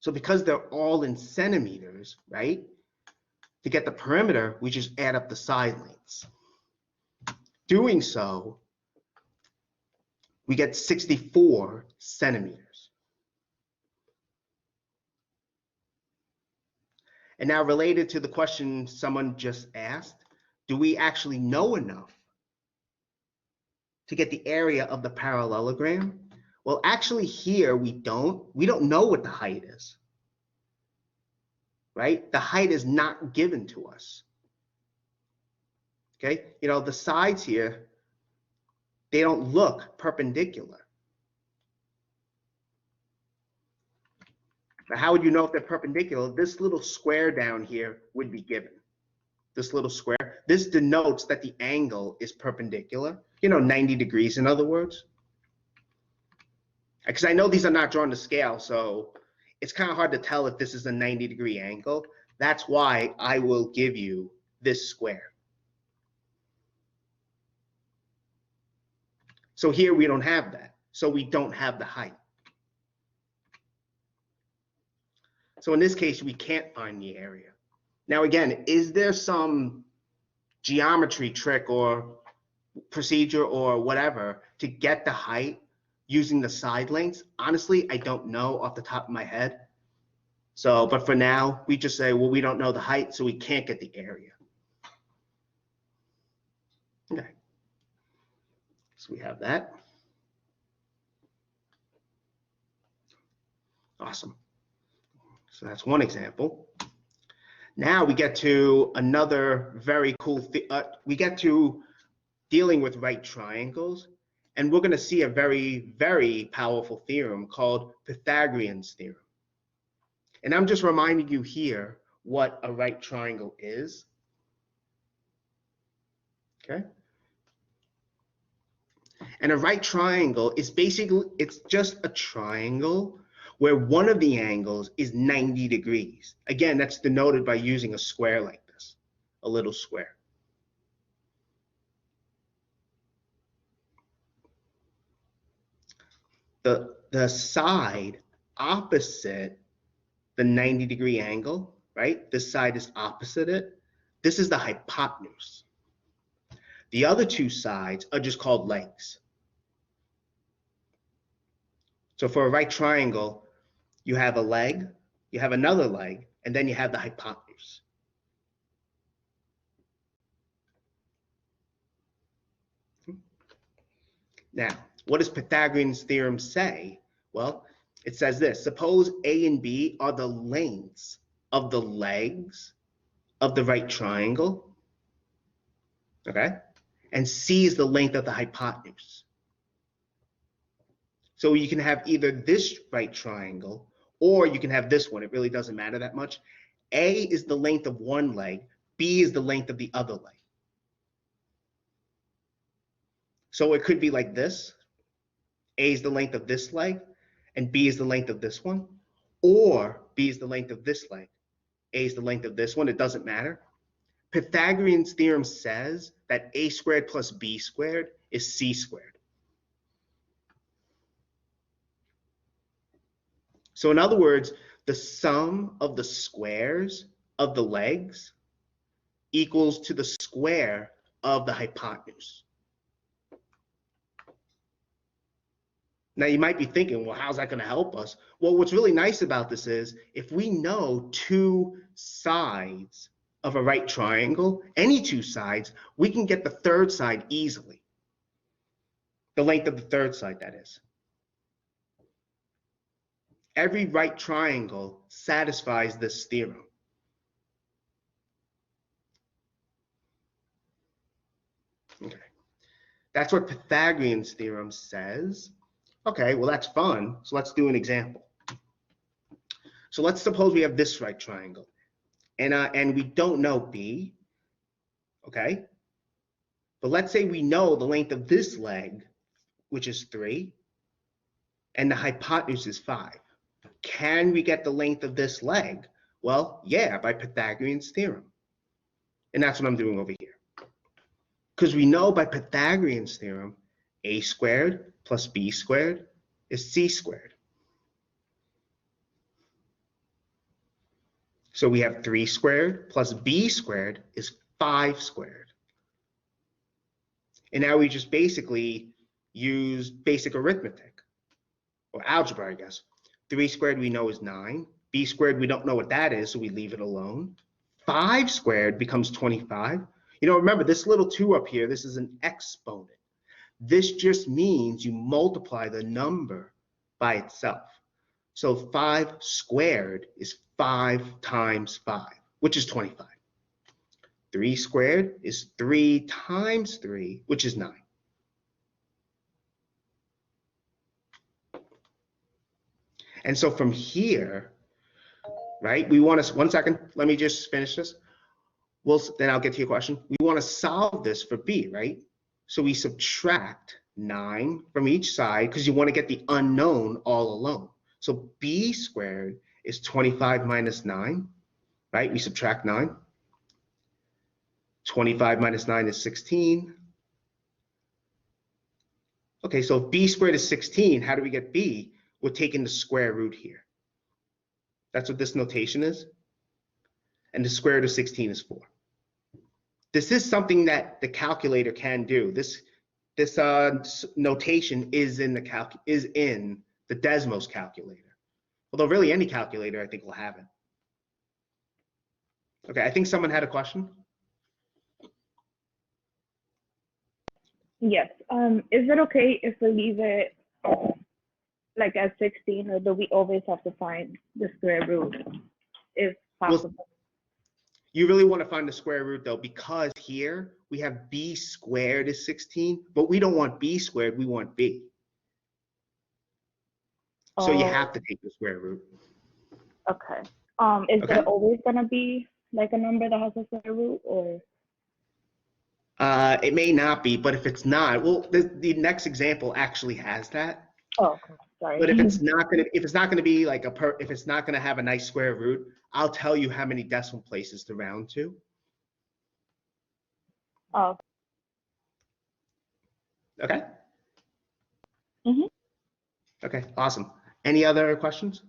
So because they're all in centimeters, right? To get the perimeter, we just add up the side lengths. Doing so, we get 64 centimeters. And now related to the question someone just asked, do we actually know enough to get the area of the parallelogram? Well, actually here we don't know what the height is, right? The height is not given to us. Okay, you know, the sides here, they don't look perpendicular. Now, how would you know if they're perpendicular? This little square down here would be given. This little square, this denotes that the angle is perpendicular, you know, 90 degrees in other words. Because I know these are not drawn to scale, so it's kind of hard to tell if this is a 90-degree angle. That's why I will give you this square. So here we don't have that. So we don't have the height. So in this case, we can't find the area. Now again, is there some geometry trick or procedure or whatever to get the height using the side lengths? Honestly, I don't know off the top of my head. So, but for now, we just say, well, we don't know the height, so we can't get the area. Okay. So we have that. Awesome. So that's one example. Now we get to another very cool we get to dealing with right triangles, and we're going to see a very, very powerful theorem called Pythagorean's theorem. And I'm just reminding you here what a right triangle is. Okay. And a right triangle is basically, it's just a triangle where one of the angles is 90 degrees. Again, that's denoted by using a square like this, a little square. The side opposite the 90-degree angle, right? This side is opposite it. This is the hypotenuse. The other two sides are just called legs. So for a right triangle, you have a leg, you have another leg, and then you have the hypotenuse. Now, what does Pythagorean's theorem say? Well, it says this: suppose A and B are the lengths of the legs of the right triangle, okay? And C is the length of the hypotenuse. So you can have either this right triangle or you can have this one. It really doesn't matter that much. A is the length of one leg, B is the length of the other leg. So it could be like this. A is the length of this leg, and B is the length of this one. Or B is the length of this leg, A is the length of this one. It doesn't matter. Pythagorean's theorem says that A squared plus B squared is C squared. So in other words, the sum of the squares of the legs equals to the square of the hypotenuse. Now you might be thinking, well, how's that going to help us? Well, what's really nice about this is if we know two sides of a right triangle, any two sides, we can get the third side easily. The length of the third side, that is. Every right triangle satisfies this theorem. Okay. That's what Pythagorean's theorem says. Okay, well, that's fun. So let's do an example. So let's suppose we have this right triangle, and we don't know B, okay? But let's say we know the length of this leg, which is 3, and the hypotenuse is 5. Can we get the length of this leg? Well, yeah, by Pythagorean's theorem. And that's what I'm doing over here. Because we know by Pythagorean's theorem, A squared plus B squared is C squared. So we have 3 squared plus b squared is 5 squared. And now we just basically use basic arithmetic, or algebra, I guess. 3 squared we know is 9. B squared, we don't know what that is, so we leave it alone. 5 squared becomes 25. You know, remember this little 2 up here, this is an exponent. This just means you multiply the number by itself. So 5 squared is 5 times 5, which is 25. 3 squared is 3 times 3, which is 9. And so from here, right, we want to, 1 second, let me just finish this. Then I'll get to your question. We want to solve this for b, right? So we subtract 9 from each side because you want to get the unknown all alone. So b squared is 25 minus 9, right? We subtract 9. 25 minus 9 is 16. Okay, so if b squared is 16, how do we get b? We're taking the square root here. That's what this notation is. And the square root of 16 is 4. This is something that the calculator can do. This notation is in the Desmos calculator. Although really any calculator I think will have it. Okay, I think someone had a question. Yes. Is it okay if we leave it like at 16, or do we always have to find the square root if possible? Well, you really want to find the square root though, because here we have b squared is 16, but we don't want b squared, we want b. So you have to take the square root. Okay. Is there always gonna be like a number that has a square root, or? It may not be, but if it's not, well, the next example actually has that. Oh, okay. Sorry. But if it's not gonna be like if it's not gonna have a nice square root, I'll tell you how many decimal places to round to. Oh. Okay. Mhm. Okay. Awesome. Any other questions?